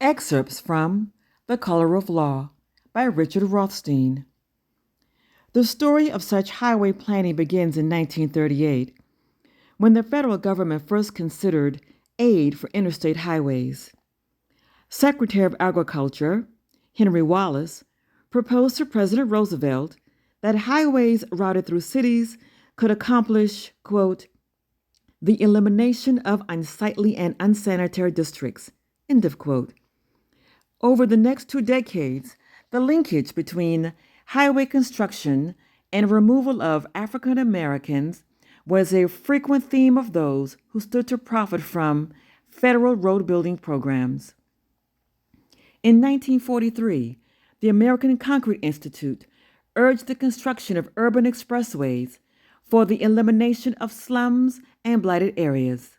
Excerpts from The Color of Law by Richard Rothstein. The story of such highway planning begins in 1938, when the federal government first considered aid for interstate highways. Secretary of Agriculture, Henry Wallace, proposed to President Roosevelt that highways routed through cities could accomplish, quote, the elimination of unsightly and unsanitary districts, end of quote. Over the next 2 decades, the linkage between highway construction and removal of African Americans was a frequent theme of those who stood to profit from federal road building programs. In 1943, the American Concrete Institute urged the construction of urban expressways for the elimination of slums and blighted areas.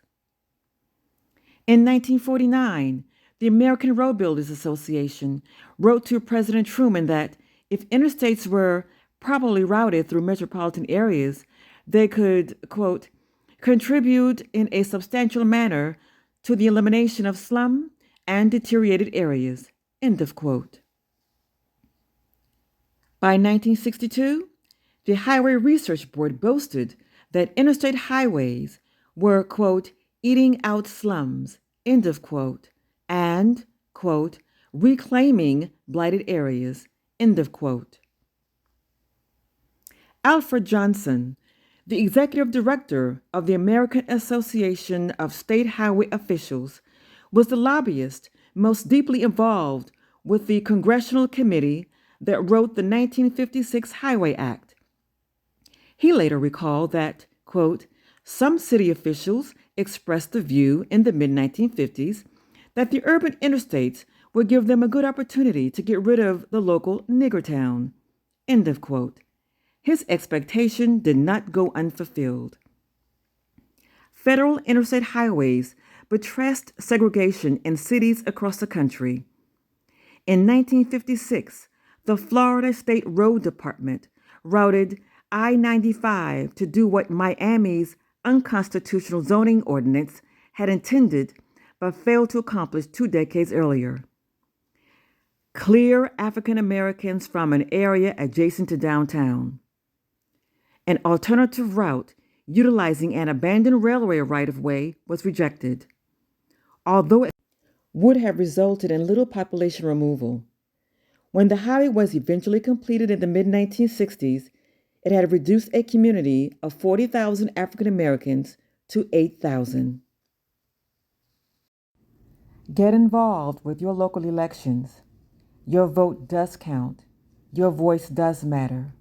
In 1949, the American Road Builders Association wrote to President Truman that if interstates were properly routed through metropolitan areas, they could, quote, contribute in a substantial manner to the elimination of slum and deteriorated areas, end of quote. By 1962, the Highway Research Board boasted that interstate highways were, quote, eating out slums, end of quote, and, quote, reclaiming blighted areas, end of quote. Alfred Johnson, the executive director of the American Association of State Highway Officials, was the lobbyist most deeply involved with the congressional committee that wrote the 1956 Highway Act. He later recalled that, quote, some city officials expressed the view in the mid-1950s that the urban interstates would give them a good opportunity to get rid of the local nigger town, end of quote. His expectation did not go unfulfilled. Federal interstate highways buttressed segregation in cities across the country. In 1956, the Florida State Road Department routed I-95 to do what Miami's unconstitutional zoning ordinance had intended but failed to accomplish 2 decades earlier. Clear African Americans from an area adjacent to downtown. An alternative route utilizing an abandoned railway right-of-way was rejected, although it would have resulted in little population removal. When the highway was eventually completed in the mid-1960s, it had reduced a community of 40,000 African Americans to 8,000. Get involved with your local elections. Your vote does count. Your voice does matter.